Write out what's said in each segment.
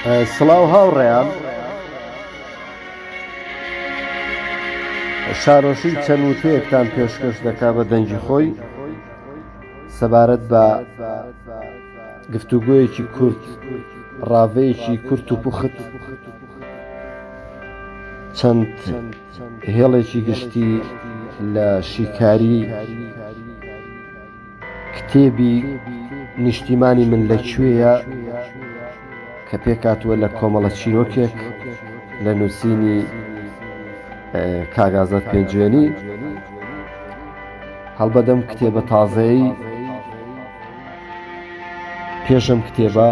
سڵاو هاوڕێیان، شارۆشی چەند وتەیەکتان پێشکەش دەکا بە دەنگی خۆی سەبارەت بە گفتوگۆیەکی کورت، ڕاوەیەکی کورت و پوخت، چەند هێڵێکی گشتی لە شیکاری کتێبی نیشتیمانی من لەکوێیە کە پێکاتوە لە کۆمەڵە چیرۆکێک لە نووسینی کاک ئازاد پێنجوێنی. هەڵبەدەم کتێبە تازەیی پێشم کتێبە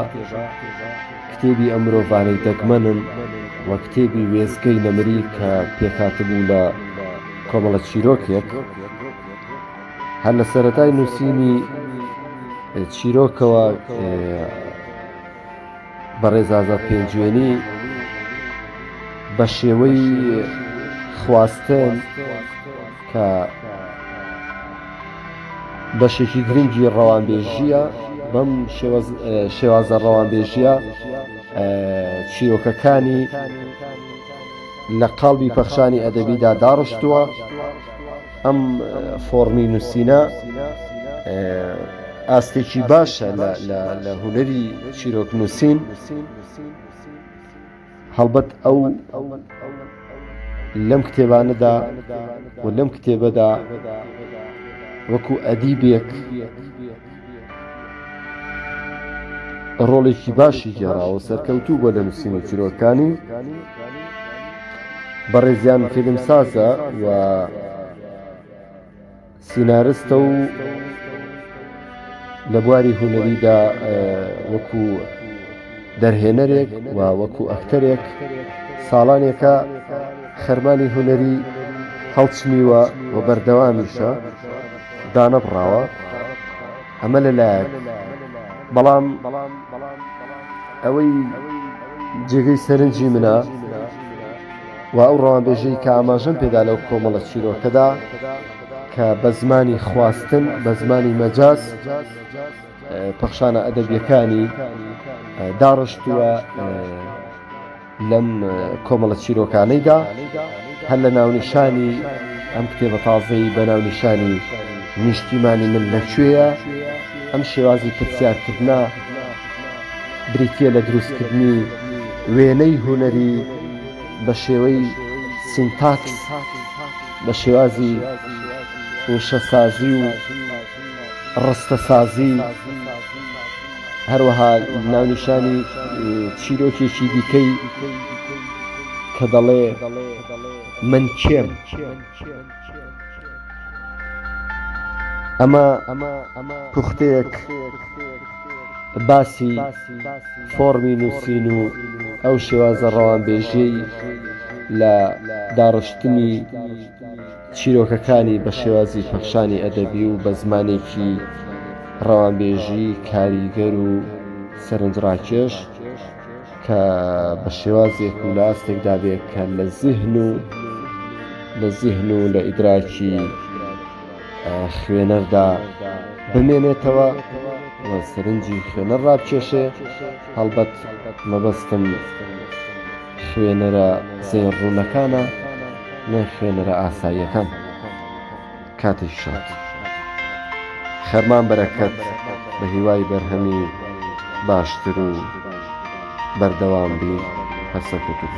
کتێبی ئەم مرۆڤانەی دەگمەنن وە کتێبی وێزگەی نەمری کە پێکاتبوو لە کۆمەڵە چیرۆکێک. هەر لە سەرەتای نووسینی چیرۆکەوە بەڕێز ئازاد پێنجوێنی بە شێوەی خواستن کە بەشێکی گرنگی ڕەوانبێژیە، بەم شێوازە ڕەوانبێژیە چیرۆکەکانی لە قاڵبی پەخشانی ئەدەبیدا داڕشتووە. ئەم فۆرمی نووسینە ئاستێکی باشە لە هونەری چیرۆک نووسین. هەڵبەت ئەو لەم کتێبانەدا و لەم کتێبەدا وەکو ئەدیبێک ڕۆڵێکی باشی گێڕاوە سەرکەوتوو بۆ لە نووسینی چیرۆکانی. بەڕێزیان فیلمسازە و سینارستە و لە بواری هونەریدا وەکو دەرهێنەرێک و وەکو ئەکتەرێک ساڵانێکە خەرمانی هونەری هەڵچنیوە و بەردەوامیشە دانەبڕاوە. ئەمە لەلایەک، بەڵام ئەوەی جێگەی سەرنجی منە و ئەو ڕەوانبێژەی کە ئاماژەم پێدا لەو کۆمەڵە چیرۆکەدا کە بە زمانی خواستن، بە زمانی مەجاز پەخشانە ئەدەبیەکانی داڕشتووە لەم کۆمەڵە چیرۆکانەیدا. هەر لە ناونیشانی ئەم کتێبە تازەی بە ناونیشانی نیشتیمانی من لەکوێیە ئەم شێوازی پرسیارکردنا بریتیە لە دروستکردنی وێنەی هونەری بە شێوەی سینتاکس، بە شێوازی وشەسازی و ڕستەسازی، هەروەها ناونیشانی چیرۆکێکی دیکەی کە دەڵێ من کێم. ئەمە پوختەیەک باسی فۆرمی نووسین و ئەو شێوازە ڕەوانبێژەی لە داڕشتنی چیرۆکەکانی بە شێوازی پەخشانی ئەدەبی و بە زمانێکی ڕەوانبێژی کاریگەر و سەرنجڕاکێش کە بە شێوازێک و لە ئاستێکدا بێت کە لە زیهن و لە ئیدراکی خوێنەردا بمێنێتەوە و سەرنجی خوێنەر ڕابکێشێ. هەڵبەت مەبەستم خوێنەرە زێن ڕوونەکانە، نە خوێنەرە ئاساییەکان. کاتێک شاد، خەرمان بەرەکەت بە هیوای بەرهەمی باشتر و بەردەوام بی هەسەکەوت.